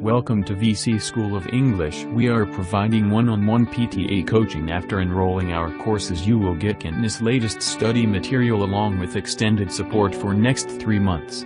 Welcome to VC School of English. We are providing one-on-one PTA coaching. After enrolling our courses, you will get Kentness latest study material along with extended support for next 3 months.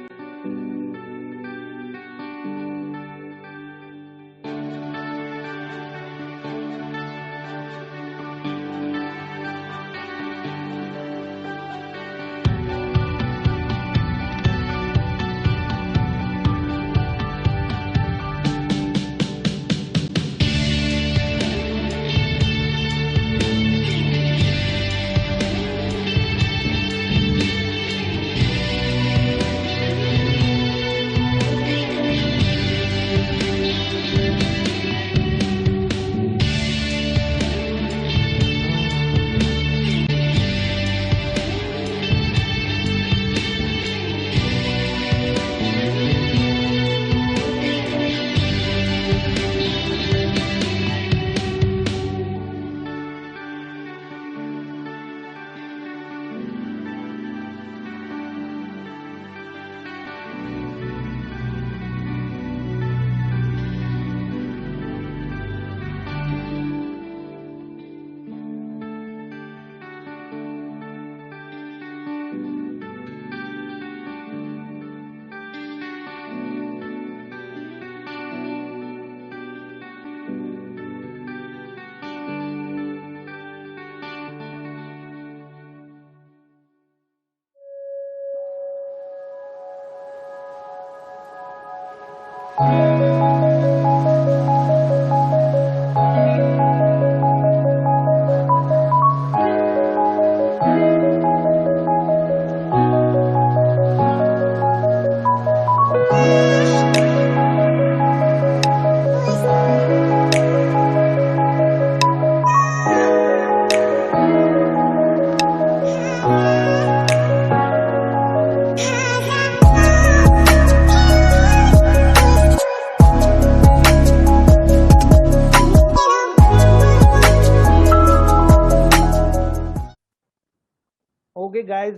Okay, guys,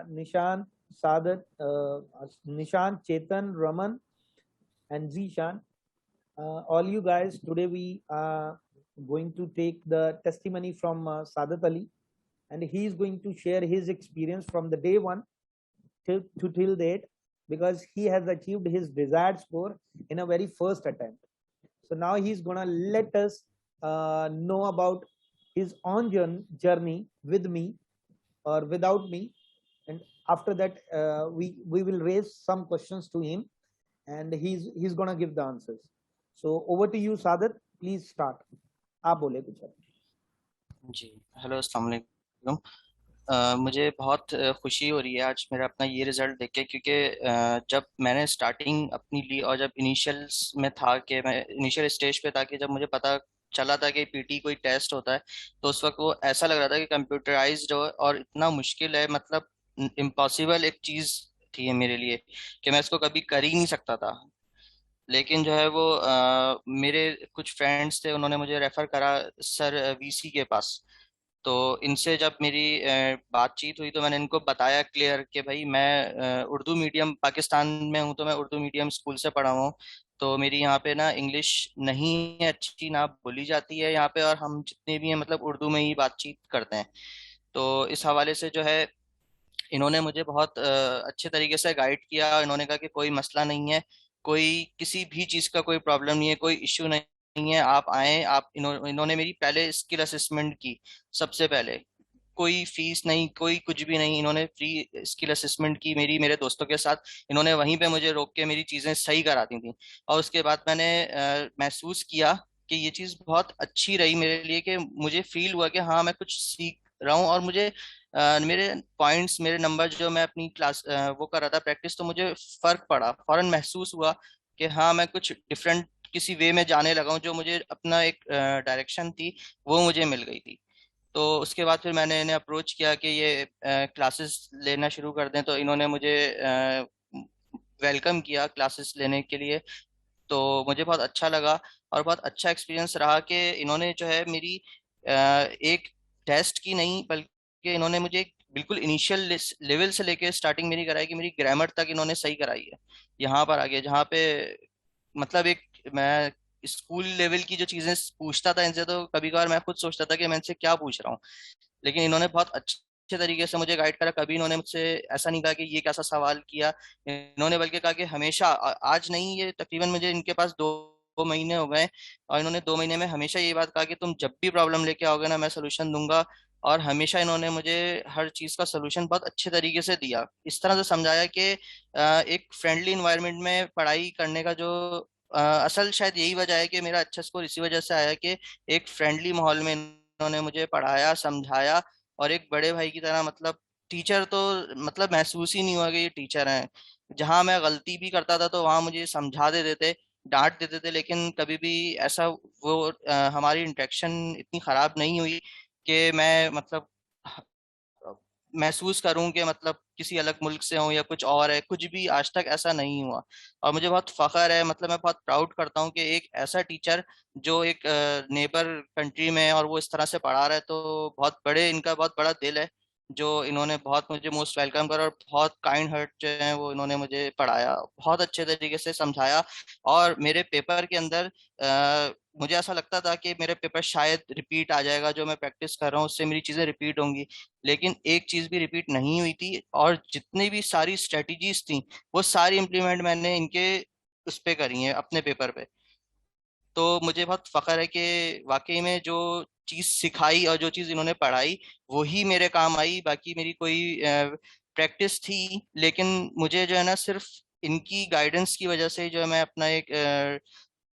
Nishan, Sadat, Nishan, Chetan, Raman, and Zishan. All you guys, today we are going to take the testimony from Sadat Ali, and he is going to share his experience from the day one till date, because he has achieved his desired score in a very first attempt. So now he's gonna let us know about his own journey with me or without me, and after that we will raise some questions to him, and he's gonna give the answers. So over to you, Sadat. Please start. आप बोले कुछ। जी hello, अस्सलाम वालेकुम। मुझे बहुत खुशी हो रही है आज मेरा अपना ये रिजल्ट देख के, क्योंकि जब मैंने स्टार्टिंग अपनी ली और जब इनिशियल्स में था कि मैं इनिशियल स्टेज पे था कि जब मुझे पता चला था कि पीटी कोई टेस्ट होता है, तो उस वक्त वो ऐसा लग रहा था कि कंप्यूटराइज्ड हो और इतना मुश्किल है, मतलब इम्पॉसिबल एक चीज़ थी ये मेरे लिए कि मैं इसको कभी कर ही नहीं सकता था। लेकिन जो है वो मेरे कुछ फ्रेंड्स थे, उन्होंने मुझे रेफर करा सर वीसी के पास। तो इनसे जब मेरी बातचीत हुई तो मैंने इनको बताया क्लियर कि भाई मैं उर्दू मीडियम पाकिस्तान में हूँ, तो मैं उर्दू मीडियम स्कूल से पढ़ा हूँ। तो मेरी यहाँ पे ना इंग्लिश नहीं है अच्छी, ना बोली जाती है यहाँ पे, और हम जितने भी हैं मतलब उर्दू में ही बातचीत करते हैं। तो इस हवाले से जो है इन्होंने मुझे बहुत अच्छे तरीके से गाइड किया। इन्होंने कहा कि कोई मसला नहीं है, कोई किसी भी चीज़ का कोई प्रॉब्लम नहीं है, कोई इश्यू नहीं है, आप आए। आप इन्होंने मेरी पहले स्किल असेसमेंट की। सबसे पहले कोई फीस नहीं, कोई कुछ भी नहीं, इन्होंने फ्री स्किल असेसमेंट की मेरी मेरे दोस्तों के साथ। इन्होंने वहीं पे मुझे रोक के मेरी चीज़ें सही करा दी थी। और उसके बाद मैंने महसूस किया कि ये चीज़ बहुत अच्छी रही मेरे लिए, कि मुझे फील हुआ कि हाँ मैं कुछ सीख रहा हूँ। और मुझे मेरे पॉइंट्स, मेरे नंबर जो मैं अपनी क्लास वो कर रहा था प्रैक्टिस, तो मुझे फर्क पड़ा, फौरन महसूस हुआ कि हाँ मैं कुछ डिफरेंट किसी वे में जाने लगा हूँ। जो मुझे अपना एक डायरेक्शन थी वो मुझे मिल गई थी। तो उसके बाद फिर मैंने इन्हें अप्रोच किया कि ये क्लासेस लेना शुरू कर दें, तो इन्होंने मुझे वेलकम किया क्लासेस लेने के लिए। तो मुझे बहुत अच्छा लगा और बहुत अच्छा एक्सपीरियंस रहा कि इन्होंने जो है मेरी एक टेस्ट की नहीं, बल्कि इन्होंने मुझे एक बिल्कुल इनिशियल लेवल से लेके स्टार्टिंग मेरी कराई कि मेरी ग्रामर तक इन्होंने सही कराई है। यहाँ पर आगे जहाँ पे मतलब एक मैं स्कूल लेवल की जो चीजें पूछता था इनसे, तो कभी कभार मैं खुद सोचता था कि मैं इनसे क्या पूछ रहा हूँ। लेकिन इन्होंने बहुत अच्छे तरीके से मुझे गाइड करा। कभी इन्होंने मुझसे ऐसा नहीं कहा कि ये कैसा सवाल किया। इन्होंने बल्कि कहा कि हमेशा, आज नहीं, ये तकरीबन मुझे इनके पास 2 महीने हो गए, और इन्होंने 2 महीने में हमेशा ये बात कहा कि तुम जब भी प्रॉब्लम लेके आओगे ना, मैं सोल्यूशन दूंगा। और हमेशा इन्होंने मुझे हर चीज का सोल्यूशन बहुत अच्छे तरीके से दिया, इस तरह से समझाया कि एक फ्रेंडली इन्वायरमेंट में पढ़ाई करने का जो असल शायद यही वजह है कि मेरा अच्छा स्कोर इसी वजह से आया कि एक फ्रेंडली माहौल में इन्होंने मुझे पढ़ाया, समझाया। और एक बड़े भाई की तरह, मतलब टीचर तो, मतलब महसूस ही नहीं हुआ कि ये टीचर हैं। जहां मैं गलती भी करता था तो वहां मुझे समझा देते थे, डांट देते थे, लेकिन कभी भी ऐसा वो हमारी इंटरेक्शन इतनी खराब नहीं हुई कि मैं, मतलब महसूस करूं कि मतलब किसी अलग मुल्क से हूं या कुछ और है। कुछ भी आज तक ऐसा नहीं हुआ। और मुझे बहुत फख्र है, मतलब मैं बहुत प्राउड करता हूं कि एक ऐसा टीचर जो एक नेबर कंट्री में है और वो इस तरह से पढ़ा रहा है, तो बहुत बड़े, इनका बहुत बड़ा दिल है जो इन्होंने बहुत मुझे मोस्ट वेलकम करा। और बहुत काइंड हार्ट जो है वो इन्होंने मुझे पढ़ाया, बहुत अच्छे तरीके से समझाया। और मेरे पेपर के अंदर मुझे ऐसा लगता था कि मेरे पेपर शायद रिपीट आ जाएगा, जो मैं प्रैक्टिस कर रहा हूँ उससे मेरी चीजें रिपीट होंगी। लेकिन एक चीज भी रिपीट नहीं हुई थी, और जितनी भी सारी स्ट्रेटजीज थी वो सारी इम्प्लीमेंट मैंने इनके उस पे करी है, अपने पेपर पे। तो मुझे बहुत फख्र है कि वाकई में जो चीज सिखाई और जो चीज इन्होंने पढ़ाई वही मेरे काम आई। बाकी मेरी कोई प्रैक्टिस थी, लेकिन मुझे जो है ना, सिर्फ इनकी गाइडेंस की वजह से जो है मैं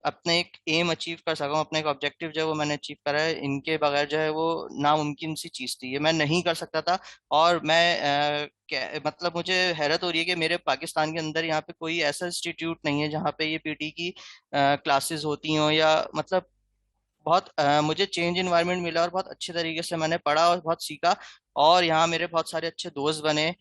अपने एक एम अचीव कर सका हूँ, अपना एक ऑब्जेक्टिव जो है वो मैंने अचीव करा है। इनके बगैर जो है वो नामुमकिन सी चीज थी, ये मैं नहीं कर सकता था। और मैं मतलब मुझे हैरत हो रही है कि मेरे पाकिस्तान के अंदर यहाँ पे कोई ऐसा इंस्टीट्यूट नहीं है जहाँ पे ये पीटी की क्लासेस होती हों, या मतलब बहुत मुझे चेंज इन्वायरमेंट मिला और बहुत अच्छे तरीके से मैंने पढ़ा और बहुत सीखा। और यहाँ मेरे बहुत सारे अच्छे दोस्त बने,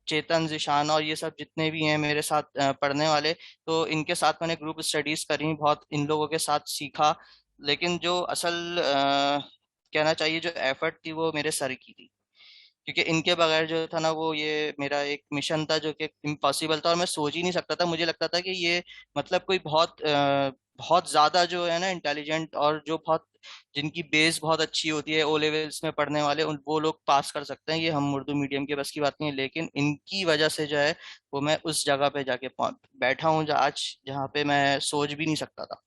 चेतन, जिशान और ये सब जितने भी हैं मेरे साथ पढ़ने वाले। तो इनके साथ मैंने ग्रुप स्टडीज करी, बहुत इन लोगों के साथ सीखा। लेकिन जो असल कहना चाहिए जो एफर्ट थी वो मेरे सर की थी, क्योंकि इनके बगैर जो था ना, वो ये मेरा एक मिशन था जो कि इम्पॉसिबल था और मैं सोच ही नहीं सकता था। मुझे लगता था कि ये मतलब कोई बहुत बहुत ज्यादा जो है ना इंटेलिजेंट, और जो बहुत, जिनकी बेस बहुत अच्छी होती है, ओ लेवल्स में पढ़ने वाले, उन वो लोग पास कर सकते हैं, ये हम उर्दू मीडियम के बस की बात नहीं है। लेकिन इनकी वजह से जो है वो मैं उस जगह पे जाके बैठा हूँ आज, जहाँ पे मैं सोच भी नहीं सकता था।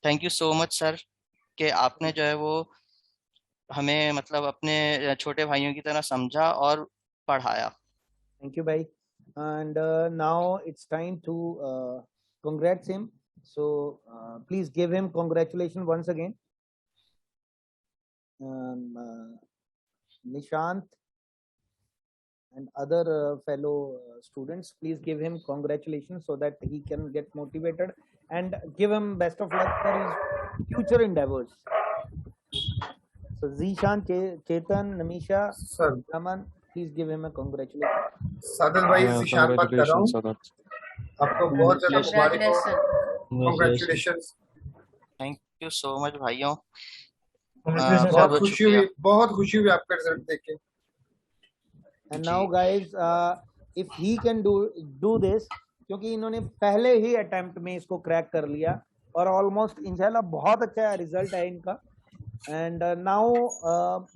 Thank you so much sir, कि आपने जो है वो हमें मतलब अपने छोटे भाइयों की तरह समझा और पढ़ाया। Thank you, bhai. And now it's time to congrats him. So please give him congratulations once again. Nishant and other fellow students, please give him congratulations so that he can get motivated, and give him best of luck for his future endeavors. So Zishan, Chetan, Namisha, sir Raman, please give him a congratulations. सादत भाई जिशान बात कर रहा हूँ, Congratulations, Sadat. आपको बहुत ज्यादा मुबारक हो, Congratulations. Congratulation. Thank you so much भाइयों। बहुत बहुत खुशी शुक्रिया। हुई, बहुत खुशी हुई आपका रिजल्ट देख के। And ji. now guys, if he can do this, क्योंकि इन्होंने पहले ही अटेम्प्ट में इसको क्रैक कर लिया और ऑलमोस्ट इंशाल्लाह बहुत अच्छा रिजल्ट है इनका। And now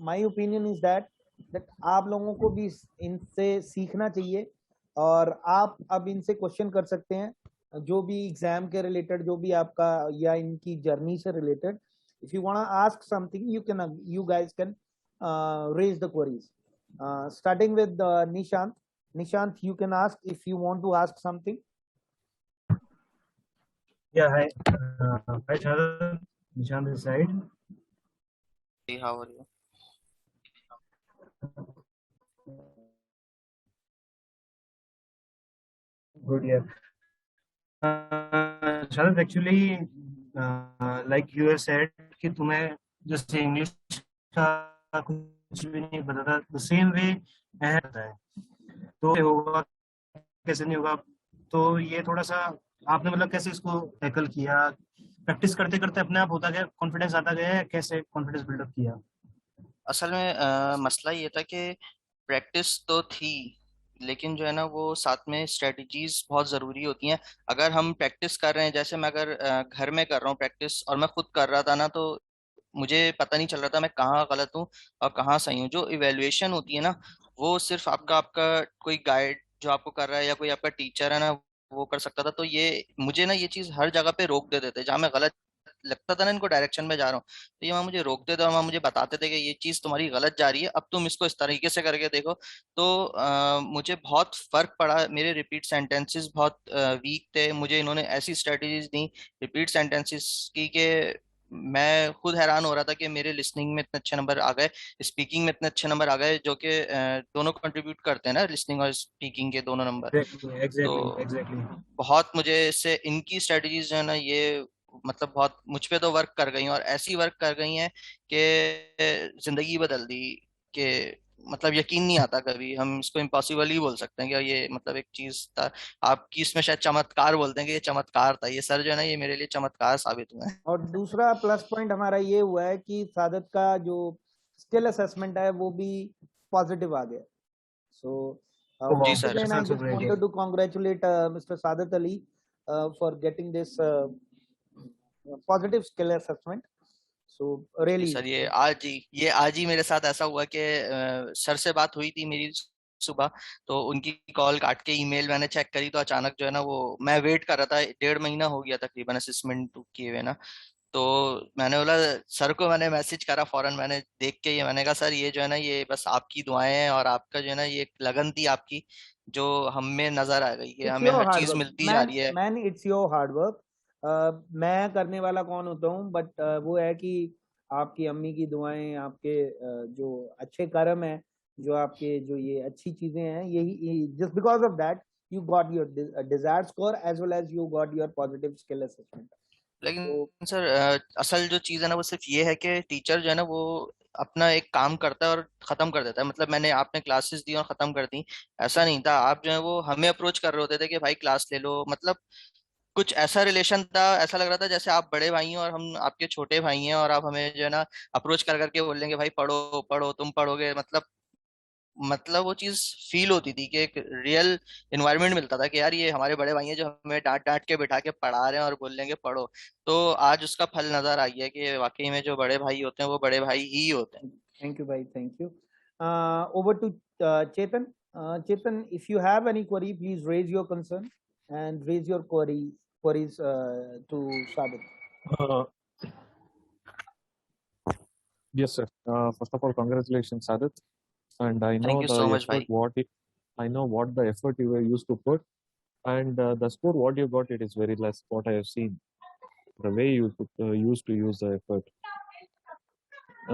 my opinion is that आप लोगों को भी इनसे सीखना चाहिए, और आप अब इनसे क्वेश्चन कर सकते हैं जो भी एग्जाम के रिलेटेड, जो भी आपका या इनकी जर्नी से related. If you want to ask something, you guys can raise the queries. Starting with Nishant. Nishant, you can ask if you want to ask something. Yeah, hi. Hi, Sharat. Nishant this side. Hey, how are you? Good, yeah. Sharat, actually, like you have said कि तुम्हें जैसे English का कुछ भी नहीं पता था, the same way होता है, तो होगा कैसे नहीं होगा। तो ये थोड़ा सा आपने मतलब कैसे इसको टैकल किया, प्रैक्टिस करते करते अपने आप होता गया, कॉन्फिडेंस आता गया, कैसे कॉन्फिडेंस बिल्डअप किया? असल में मसला ये था कि प्रैक्टिस तो थी, लेकिन जो है ना वो साथ में स्ट्रेटजीज बहुत ज़रूरी होती हैं। अगर हम प्रैक्टिस कर रहे हैं, जैसे मैं अगर घर में कर रहा हूँ प्रैक्टिस और मैं खुद कर रहा था ना, तो मुझे पता नहीं चल रहा था मैं कहाँ गलत हूँ और कहाँ सही हूँ। जो इवेल्युएशन होती है ना, वो सिर्फ आपका आपका कोई गाइड जो आपको कर रहा है या कोई आपका टीचर है ना, वो कर सकता था। तो ये मुझे ना ये चीज़ हर जगह पे रोक देते थे, जहाँ मैं गलत लगता था ना इनको डायरेक्शन में जा रहा हूँ, तो ये वहाँ मुझे रोकते थे और वहाँ मुझे बताते थे कि ये चीज़ तुम्हारी गलत जा रही है, अब तुम इसको इस तरीके से करके देखो। तो मुझे बहुत फर्क पड़ा। मेरे रिपीट सेंटेंसेस बहुत वीक थे, मुझे इन्होंने ऐसी स्ट्रेटजीज दी रिपीट सेंटेंसेस की कि मैं खुद हैरान हो रहा था कि मेरे लिसनिंग में इतने अच्छे नंबर आ गए, स्पीकिंग में इतने अच्छे नंबर आ गए, जो कि दोनों कंट्रीब्यूट करते हैं ना, लिसनिंग और स्पीकिंग के दोनों नंबर। तो एग्जैक्टली बहुत मुझे इससे इनकी स्ट्रेटजीज जो है ना ये मतलब बहुत मुझ पे तो वर्क कर गई हैं, और ऐसी वर्क कर गई हैं कि जिंदगी बदल दी। कि मतलब यकीन नहीं आता, कभी हम इसको इम्पॉसिबल ही बोल सकते हैं कि ये मतलब एक चीज था। आपकी इसमें शायद चमत्कार बोलते हैं कि ये चमत्कार था, ये सर जो है ना ये मेरे लिए चमत्कार साबित हुए हैं। और दूसरा प्लस पॉइंट हमारा ये हुआ है कि सादत का जो स्किल असेसमेंट है वो भी पॉजिटिव आ गया। सो जी once sir. again I just wanted to congratulate Mr. Sadat Ali for getting this positive skill assessment. So ji really sir, ये आज ही मेरे साथ ऐसा हुआ कि सर से बात हुई थी मेरी सुबह, तो उनकी कॉल काट के ईमेल मैंने चेक करी, तो अचानक जो है ना वो मैं वेट कर रहा था, 1.5 महीना हो गया तकरीबन असेसमेंट किए हुए ना। तो मैंने बोला, सर को मैंने मैसेज करा फौरन, मैंने देख के ये मैंने कहा सर ये जो है ना ये बस आपकी दुआएं हैं और आपका जो है ना ये एक लगन थी आपकी, जो हम में नजर आ गई है, it's हमें your हर hard चीज work मिलती जा man, रही है। man it's your hard work. मैं करने वाला कौन होता हूँ, बट वो है कि आपकी अम्मी की दुआएं, आपके जो अच्छे कर्म है, जो आपके जो ये अच्छी चीजें हैं, यही just because of that you got your desired score as well as you got your positive skill assessment. So लेकिन सर असल जो चीज़ है ना वो सिर्फ ये है कि टीचर जो है ना वो अपना एक काम करता है और खत्म कर देता है। मतलब मैंने आपने क्लासेस दी और खत्म कर दी, ऐसा नहीं था। आप जो है वो हमें अप्रोच कर रहे होते थे कि भाई क्लास ले लो। मतलब कुछ ऐसा रिलेशन था, ऐसा लग रहा था जैसे आप बड़े भाई हैं और हम आपके छोटे भाई हैं, और आप हमें जो है ना अप्रोच कर करके बोलेंगे भाई पढ़ो पढ़ो तुम पढ़ोगे। मतलब वो चीज फील होती थी कि एक रियल इन्वायरमेंट मिलता था कि यार ये हमारे बड़े भाई हैं जो हमें डांट डांट के बिठा के पढ़ा रहे हैं और बोल लेंगे पढ़ो। तो आज उसका फल नजर आई है कि वाकई में जो बड़े भाई होते हैं वो बड़े भाई ही होते हैं। thank you bhai, thank you. Over to Chetan. Chetan, if you have any query, please raise your concern and raise your queries to Sadat. Uh, yes, sir. First of all, congratulations, Sadat. And I know thank you the so much effort भाई। I know what the effort you were used to put, and the score what you got it is very less. What I have seen, the way you used to use the effort,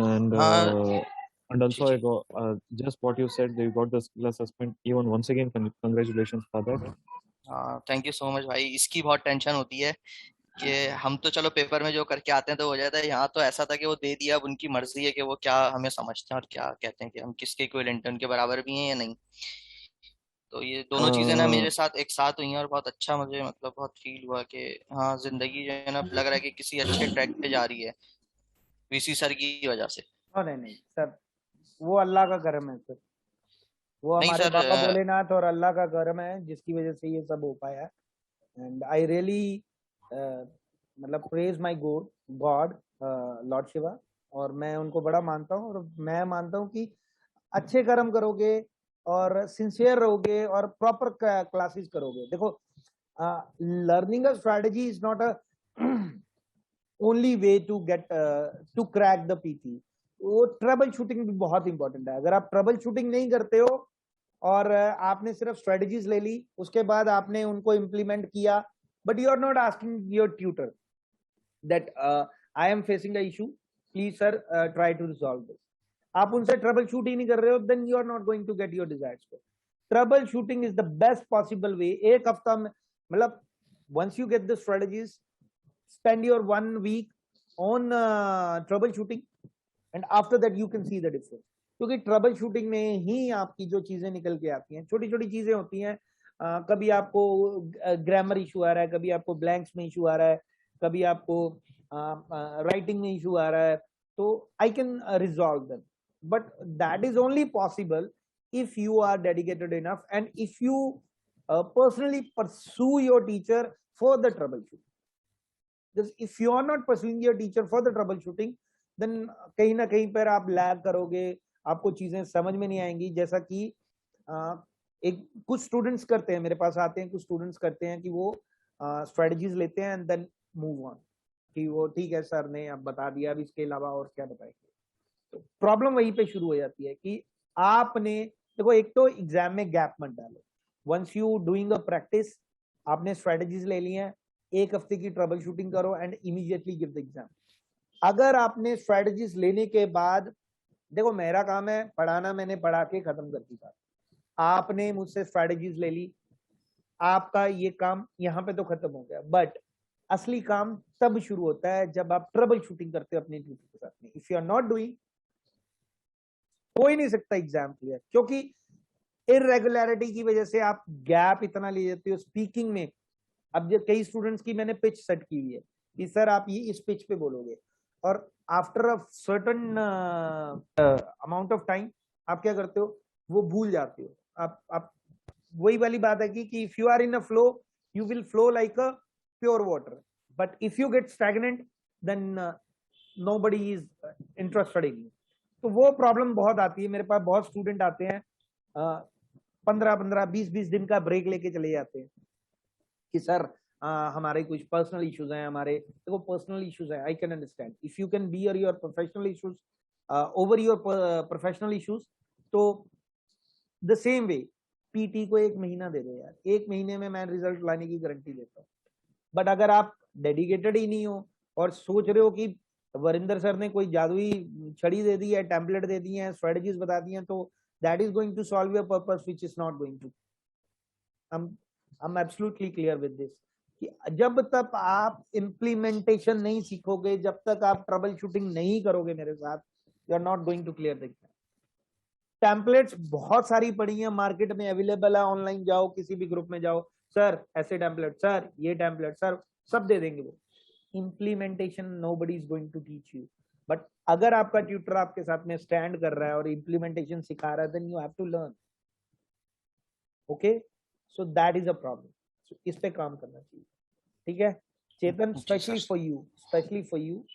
and हाँ uh, and जी also I जी। got just what you said. You got the skill assessment. Even once again, congratulations for that. हाँ thank you so much भाई। इसकी बहुत tension होती है कि हम तो चलो पेपर में जो करके आते हैं तो हो जाता है, यहाँ तो ऐसा था कि वो दे दिया, अब उनकी मर्जी है कि वो क्या हमें समझते हैं और क्या कहते हैं कि हम किसके इक्विवेलेंट हैं, उनके बराबर भी हैं या नहीं। तो ये दोनों चीजें ना Uh, मेरे साथ एक साथ हुई हैं और बहुत अच्छा मुझे मतलब बहुत फील हुआ कि हाँ जिंदगी जो है ना लग रहा है कि किसी अच्छे ट्रैक पे जा रही है, वीसी सर की वजह से। नहीं नहीं सर, वो अल्लाह का करम है सर, वो नहीं हमारे सर बाबा भोलेनाथ और अल्लाह का करम है जिसकी वजह से ये सब हो पाया। एंड आई रियली मतलब praise my God Lord Shiva, और मैं उनको बड़ा मानता हूँ, और मैं मानता हूँ कि अच्छे कर्म करोगे और सिंसियर रहोगे और प्रॉपर क्लासेस करोगे। देखो, learning a strategy is not a only way to get to crack the PT. वो ट्रबल शूटिंग भी बहुत इंपॉर्टेंट है। अगर आप ट्रबल शूटिंग नहीं करते हो और आपने सिर्फ स्ट्रेटजीज ले ली, उसके बाद आपने उनको इम्प्लीमेंट किया, but you are not asking your tutor that I am facing a issue, please sir try to resolve this. आप उनसे ट्रबल शूट ही नहीं कर रहे हो, then you are not going to get your desired score. Troubleshooting is the best possible way. एक हफ्ता में मतलब once you get the strategies, spend your 1 week on troubleshooting, and after that you can see the difference. क्योंकि trouble shooting में ही आपकी जो चीजें निकल के आती हैं, छोटी छोटी चीजें होती हैं। कभी आपको ग्रामर इशू आ रहा है, कभी आपको ब्लैंक्स में इशू आ रहा है, कभी आपको राइटिंग में इशू आ रहा है, तो I can resolve them. But that is only possible if you are dedicated enough and if you personally pursue your teacher for the troubleshooting. Because if you are not pursuing your teacher for the troubleshooting, then कहीं ना कहीं पर आप lag करोगे, आपको चीजें समझ में नहीं आएंगी. जैसा कि एक कुछ स्टूडेंट्स करते हैं, मेरे पास आते हैं कुछ स्टूडेंट्स करते हैं कि वो स्ट्रेटजीज लेते हैं एंड देन मूव ऑन, कि वो ठीक है सर ने अब बता दिया, अब इसके अलावा और क्या बताएंगे. तो प्रॉब्लम वहीं पे शुरू हो जाती है कि आपने देखो, एक तो एग्जाम में गैप मत डालो. Once you doing a practice, आपने स्ट्रेटजीज ले ली हैं, एक हफ्ते की ट्रबल शूटिंग करो and immediately give the exam. अगर आपने स्ट्रेटजीज लेने के बाद, देखो मेरा काम है पढ़ाना, मैंने पढ़ा के खत्म कर दी बात. आपने मुझसे स्ट्रेटजीज ले ली, आपका ये काम यहाँ पे तो खत्म हो गया. बट असली काम तब शुरू होता है जब आप ट्रबल शूटिंग करते हो अपने टीचर के साथ में. If you are not doing, हो ही नहीं सकता एग्जाम क्लियर, क्योंकि इरेगुलरिटी की वजह से आप गैप इतना ले जाते हो स्पीकिंग में. अब जो कई स्टूडेंट्स की मैंने पिच सेट की हुई है कि सर आप ये इस पिच पे बोलोगे, और after a certain amount of time आप क्या करते हो, वो भूल जाते हो. आप वही वाली बात है कि if you are in a flow, you will flow like a pure water, but if you get stagnant then nobody is interested in you. तो वो प्रॉब्लम बहुत आती है. मेरे पास बहुत स्टूडेंट आते हैं 15-15, 20-20 दिन का ब्रेक लेके चले जाते हैं कि सर हमारे कुछ पर्सनल इश्यूज हैं. हमारे देखो पर्सनल इश्यूज है, I can understand. If you can bear your professional issues over your professional issues, तो द सेम वे पीटी को 1 महीना दे दो यार. 1 महीने में मैं रिजल्ट लाने की गारंटी देता हूँ. बट अगर आप डेडिकेटेड ही नहीं हो और सोच रहे हो कि वरिंदर सर ने कोई जादुई छड़ी दे दी है, टेम्पलेट दे दी है, स्ट्रेटजीज बता दी हैं, तो that is going to solve your purpose, which is not going to. I'm absolutely clear with this कि जब तक आप इम्प्लीमेंटेशन नहीं सीखोगे, जब तक आप ट्रबल शूटिंग नहीं करोगे मेरे साथ, you are not going to clear the exam. Templates बहुत सारी पड़ी हैं मार्केट में, अवेलेबल है. ऑनलाइन जाओ, किसी भी ग्रुप में जाओ, सर ऐसे टेम्पलेट, सर ये टेम्पलेट, सर सब दे देंगे वो. Implementation nobody is going to teach you. But अगर आपका ट्यूटर आपके साथ में स्टैंड कर रहा है और इम्प्लीमेंटेशन सिखा रहा है, then you have to learn. Okay, so that is a problem. इस पे काम करना चाहिए. ठीक है चेतन, स्पेशली फॉर यू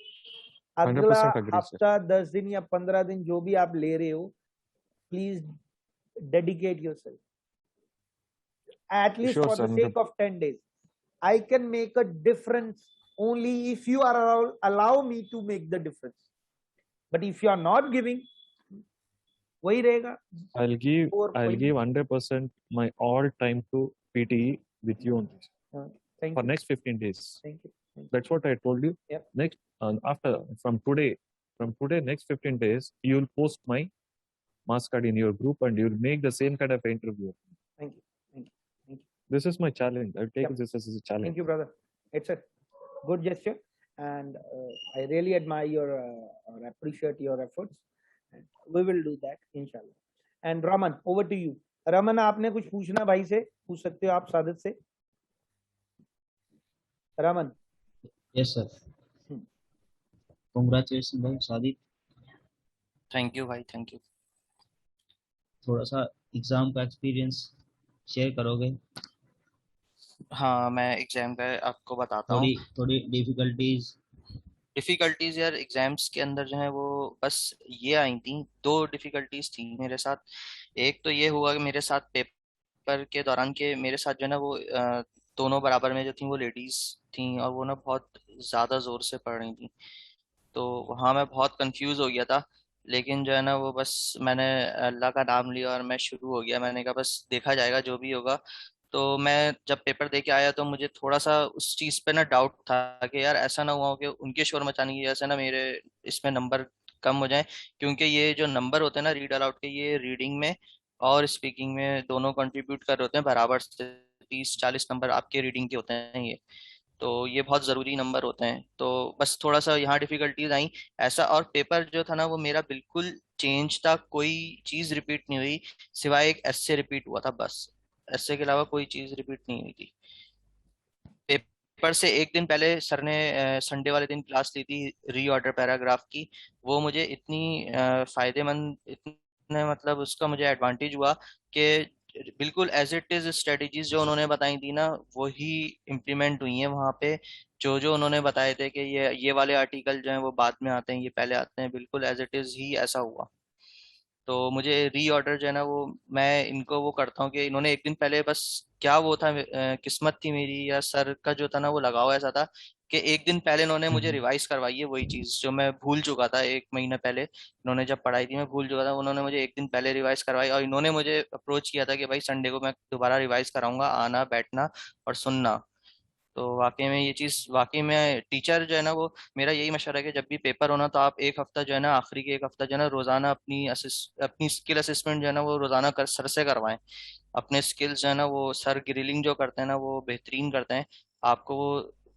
अगला 100% agree, sir. हफ्ता 10 दिन या 15 दिन जो भी आप ले रहे हो, please dedicate yourself at least Sure, for sir. the sake of 10 days. I can make a difference only if you are allow me to make the difference. But if you are not giving, वही रहेगा. I'll give 100% my all time to PTE with you on this Thank for you. next 15 days. Thank you. That's what I told you. Yep. Next, from today, next 15 days, you'll post my mass card in your group and you'll make the same kind of interview. Thank you. Thank you. Thank you. This is my challenge. I'll take Yep. this as a challenge. Thank you, brother. It's a good gesture, and I really admire your or appreciate your efforts. And we will do that, inshallah. And Raman, over to you. Raman, आपने कुछ पूछना भाई से, पूछ सकते हो आप सादित से. Raman. Yes, sir. Congratulations भाई सादिक. थैंक यू भाई, थैंक यू. थोड़ा सा एग्जाम का एक्सपीरियंस शेयर करोगे? हाँ, मैं एग्जाम का आपको बताता हूँ. थोड़ी डिफिकल्टीज यार एग्जाम्स के अंदर जो है वो बस ये आई थी. 2 डिफिकल्टीज थी मेरे साथ. एक तो ये हुआ कि मेरे साथ पेपर के दौरान के मेरे साथ जो है ना वो दोनों बराबर में जो थी वो लेडीज थी और वो ना बहुत ज्यादा जोर से पढ़ रही थी. तो वहाँ मैं बहुत कंफ्यूज हो गया था. लेकिन जो है ना वो बस मैंने अल्लाह का नाम लिया और मैं शुरू हो गया. मैंने कहा बस देखा जाएगा जो भी होगा. तो मैं जब पेपर दे के आया तो मुझे थोड़ा सा उस चीज़ पे ना डाउट था कि यार ऐसा ना हुआ हो कि उनके शोर मचाने की वजह से ना मेरे इसमें नंबर कम हो जाए. क्योंकि ये जो नंबर होते हैं ना रीड अलाउड के, ये रीडिंग में और स्पीकिंग में दोनों कंट्रीब्यूट कर रहे होते हैं बराबर से. 30-40 नंबर आपके रीडिंग के होते हैं ये. तो ये बहुत ज़रूरी नंबर होते हैं. तो बस थोड़ा सा यहाँ डिफिकल्टीज आई ऐसा. और पेपर जो था ना वो मेरा बिल्कुल चेंज था. कोई चीज़ रिपीट नहीं हुई सिवाय एक एस्से रिपीट हुआ था. बस एस्से के अलावा कोई चीज़ रिपीट नहीं हुई थी. पेपर से एक दिन पहले सर ने संडे वाले दिन क्लास ली थी रीऑर्डर पैराग्राफ की. वो मुझे इतनी फ़ायदेमंद, इतनी ने मतलब उसका मुझे एडवांटेज हुआ कि बिल्कुल एज इट इज स्ट्रेटजीज जो उन्होंने बताई थी ना वही इम्प्लीमेंट हुई हैं वहाँ पे। जो जो उन्होंने बताए थे कि ये वाले आर्टिकल जो हैं वो बाद में आते हैं, ये पहले आते हैं, बिल्कुल एज इट इज ही ऐसा हुआ। तो मुझे रीऑर्डर जो है ना वो मैं इनको वो करता हूँ कि इन्होंने एक दिन पहले बस क्या वो था किस्मत थी मेरी या सर का जो था ना वो लगाव ऐसा था कि एक दिन पहले इन्होंने मुझे रिवाइज करवाई है वही चीज़ जो मैं भूल चुका था एक महीना पहले। इन्होंने जब पढ़ाई थी मैं भूल चुका था, उन्होंने मुझे एक दिन पहले रिवाइज करवाई और इन्होंने मुझे अप्रोच किया था कि भाई संडे को मैं दोबारा रिवाइज कराऊंगा, आना बैठना और सुनना। तो वाकई में ये चीज़ वाकई में टीचर जो है ना वो मेरा यही मशवरा है कि जब भी पेपर होना तो आप एक हफ्ता जो है ना आखिरी के एक हफ्ता जो है ना रोजाना अपनी स्किल असेसमेंट जो है ना वो रोजाना सर से करवाएं। अपने स्किल्स जो है ना वो सर ग्रिलिंग जो करते हैं ना वो बेहतरीन करते हैं। आपको वो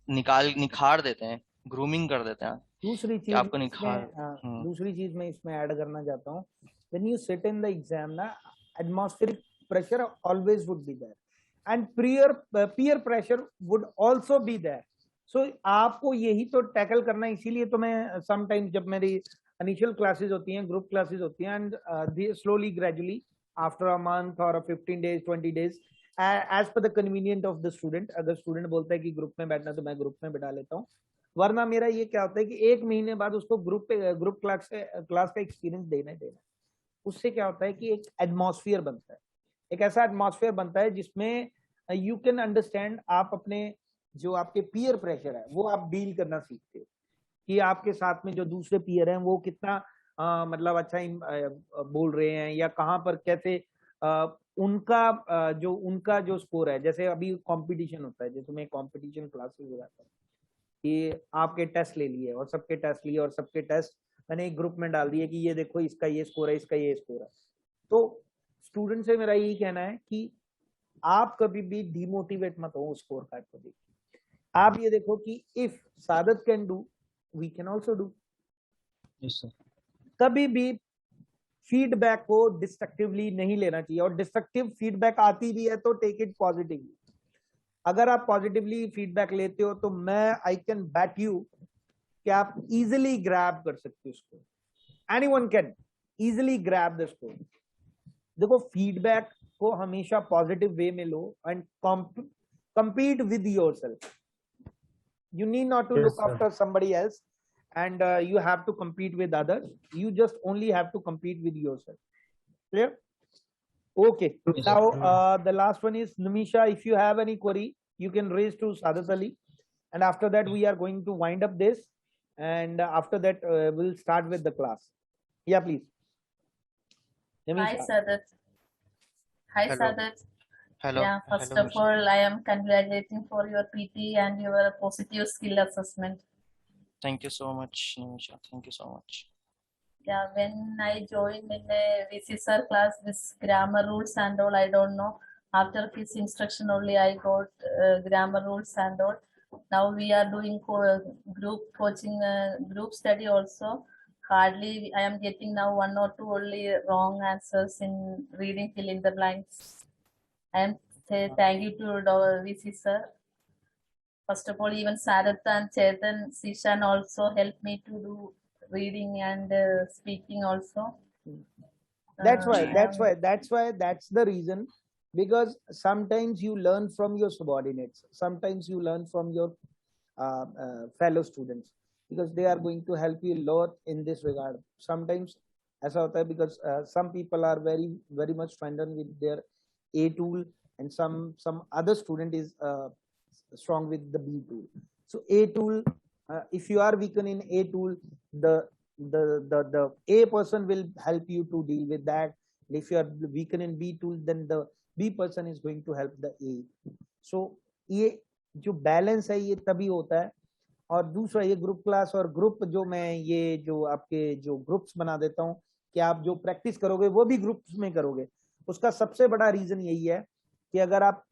निखार देते हैं, ग्रूमिंग कर देते हैं दूसरी कि चीज आपको निखार। दूसरी चीज मैं इसमें ऐड करना चाहता हूँ, when you sit in the exam ना, atmospheric pressure always would be there and peer pressure would also be there. So आपको यही तो टैकल करना है। इसीलिए तो मैं समटाइम जब मेरी इनिशियल क्लासेस होती हैं, ग्रुप क्लासेस होती हैं, and slowly gradually after a month और 15 days 20 days as per the convenient of the student, अगर स्टूडेंट बोलता है कि ग्रुप में बैठना तो मैं ग्रुप में बैठा लेता हूँ। वरना मेरा ये क्या होता है कि एक महीने बाद उसको ग्रुप क्लास का एक्सपीरियंस देना। उससे क्या होता है कि एक एटमॉस्फेयर बनता है, एक ऐसा एटमॉस्फेयर बनता है जिसमें यू कैन अंडरस्टैंड, आप अपने जो आपके पीयर प्रेशर है वो आप डील करना सीखते हो कि आपके साथ में जो दूसरे पीयर हैं वो कितना मतलब अच्छा बोल रहे हैं या कहाँ पर कैसे उनका जो स्कोर है। जैसे अभी कंपटीशन होता है, जैसे मैं कंपटीशन क्लासेस हो जाता है कि आपके टेस्ट ले लिए और सबके टेस्ट लिए और सबके टेस्ट मैंने एक ग्रुप में डाल दिए कि ये देखो इसका ये स्कोर है, इसका ये स्कोर है। तो स्टूडेंट से मेरा यही कहना है कि आप कभी भी डिमोटिवेट मत हो स्कोर कार्ड को देख। आप ये देखो कि if Sadat can do we can also do. कभी भी फीडबैक को डिस्ट्रक्टिवली नहीं लेना चाहिए, और डिस्ट्रक्टिव फीडबैक आती भी है तो टेक इट पॉजिटिवली। अगर आप पॉजिटिवली फीडबैक लेते हो तो मैं आई कैन बैट यू कि आप इजिली ग्रैब कर सकते हो उसको। Anyone can easily grab the score. देखो फीडबैक को हमेशा पॉजिटिव वे में लो and compete with yourself. You need not to look after somebody else and you have to compete with others. You just only have to compete with yourself. Clear? Okay. Now the last one is Nimisha. If you have any query you can raise to Sadat Ali, and after that we are going to wind up this, and after that we'll start with the class. Yeah, please. Hi Sadat. Hi Hello. Sadat. Hello. Yeah, first Hello, of all, I am congratulating for your PT and your positive skill assessment. Thank you so much, Nimisha. Thank you so much. Yeah, when I joined in a VC sir class, this grammar rules and all, I don't know. After his instruction only, I got grammar rules and all. Now we are doing group coaching, group study also. Hardly I am getting now 1 or 2 only wrong answers in reading fill in the blanks. I am say thank you to VC sir. First of all, even Sadat and Chetan, Sishan also helped me to do reading and speaking also. That's the reason, because sometimes you learn from your subordinates, sometimes you learn from your fellow students, because they are going to help you a lot in this regard. Sometimes ऐसा होता है because some people are very much familiar with their A tool and some other student is strong with the B tool. So A tool, if you are weakened in A tool, the A person will help you to deal with that. If you are weakened in B tool, then the B person is going to help the A. So ये जो balance है ये तभी होता है। और दूसरा ये ग्रुप क्लास और ग्रुप जो मैं ये जो आपके जो ग्रुप्स बना देता हूँ कि आप जो प्रैक्टिस करोगे वो भी ग्रुप्स में करोगे, उसका सबसे बड़ा रीजन यही है कि अगर आप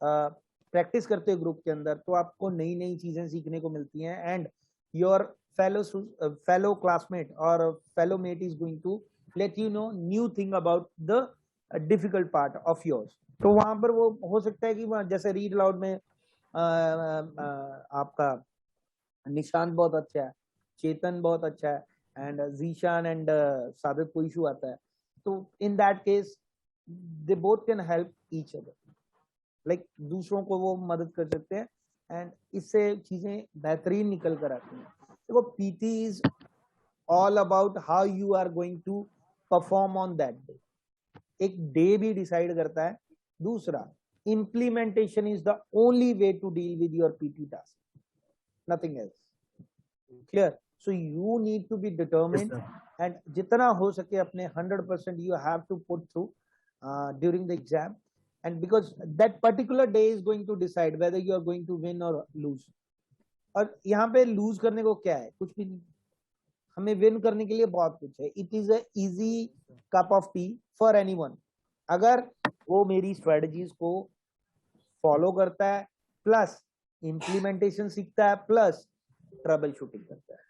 प्रैक्टिस करते हो ग्रुप के अंदर तो आपको नई नई चीजें सीखने को मिलती हैं, and your fellow classmate or fellow mate is going to let you know new thing about the difficult part of yours. तो वहां पर वो हो सकता है कि जैसे रीड लाउड में आपका निशांत बहुत अच्छा है, चेतन बहुत अच्छा है, एंड जीशान एंड सादत को इशू आता है, तो in that case they both can help each other, like दूसरों को वो मदद कर सकते हैं and इससे चीजें बेहतरीन निकल कर आती हैं. देखो PT is all about how you are going to perform on that day. एक डे भी डिसाइड करता है. दूसरा, implementation is the only way to deal with your PT task, nothing else. Clear? So you need to be determined, and जितना हो सके अपने 100% you have to put through during the exam, and because that particular day is going to decide whether you are going to win or lose. और यहाँ पे lose करने को क्या है? कुछ भी नहीं. हमें win करने के लिए बहुत कुछ है. It is a easy cup of tea for anyone. अगर वो मेरी strategies को follow करता है, plus implementation सीखता है, plus trouble shooting करता है.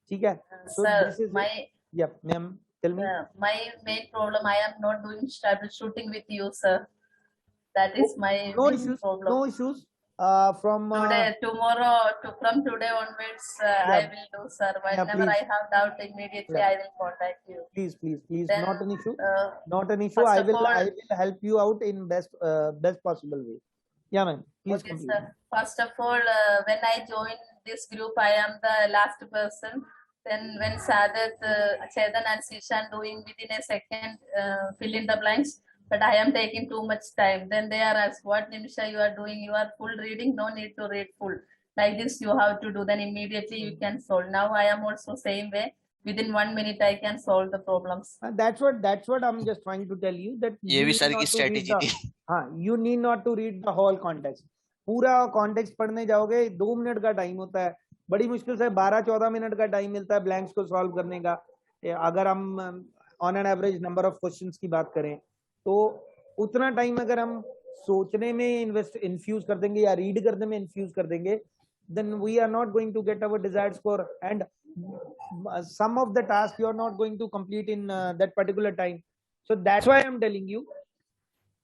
ठीक है? So Sir, this is my yeah, ma'am, tell me. my main problem, I am not doing troubleshooting with you, sir. That is my No main issues. problem. No issues. From Tomorrow, from today onwards, I yeah. will do, sir. Yeah, Whenever please. I have doubt, immediately Yeah. I will contact you. Please, Then, not an issue. Not an issue. first I of will all- help you out in best possible way. Yeah, ma'am. Please Okay, complete. sir. First of all, when I joined this group, I am the last person. Then when Sadat, Chetan and Sishan doing within a second, fill in the blanks, but I am taking too much time. Then they are asked, what Nimisha you are doing? You are full reading, no need to read full. Like this you have to do, then immediately you can solve. Now I am also same way. Within 1 minute I can solve the problems. That's what I'm just trying to tell you, that ये you भी need sir not की to read strategy the थी. हाँ, you need not to read the whole context. पूरा context पढ़ने जाओगे 2 minute का time होता है. बड़ी मुश्किल से 12-14 मिनट का टाइम मिलता है ब्लैंक्स को सॉल्व करने का. अगर हम on an average number of questions की बात करें तो उतना टाइम अगर हम सोचने में इन्फ्यूज कर देंगे या रीड करने में इन्फ्यूज कर देंगे, then we are not going to get our desired score, and some of the tasks you are not going to complete in that particular time. So that's why I'm telling you,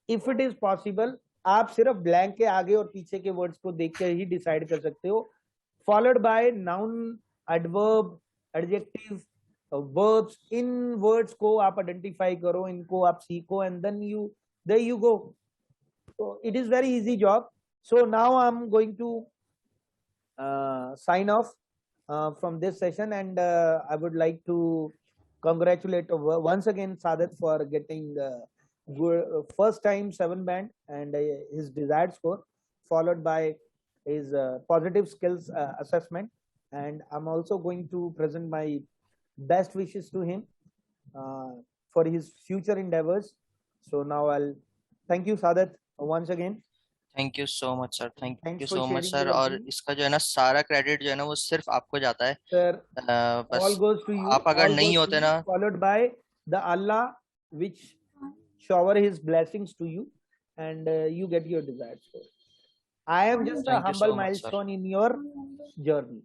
if it is possible, आप सिर्फ blank के आगे और पीछे के words को देख के ही डिसाइड कर सकते हो, followed by noun, adverb, adjective, verbs. In words को आप आइडेंटिफाई करो, इनको आप सीखो, and then there you go. So it is very easy job. So now I'm going to sign off from this session, and I would like to congratulate once again Sadat for getting first time 7 band and his desired score, followed by his positive skills assessment. And I'm also going to present my best wishes to him for his future endeavors. So now I'll thank you Sadat once again. Thank you so much sir. Thank Thanks you for so much sharing sir. your और opinion. इसका जो है ना सारा credit जो है ना वो सिर्फ आपको जाता है. Sir, all बस goes to you. आप अगर all नहीं goes to होते you, ना, followed by the Allah which shower his blessings to you, and you get your desired score. I am just a Thank you humble so much, sir. milestone in your journey.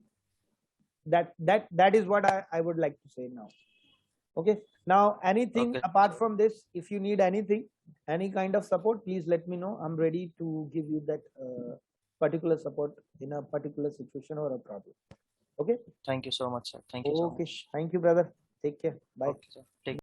That is what I would like to say now. Okay. Now anything Okay. apart from this, if you need anything, any kind of support, please let me know. I'm ready to give you that particular support in a particular situation or a problem. Okay. Thank you so much sir. Thank you so Okay. Much. Thank you, brother. Take care. Bye. Okay sir. Take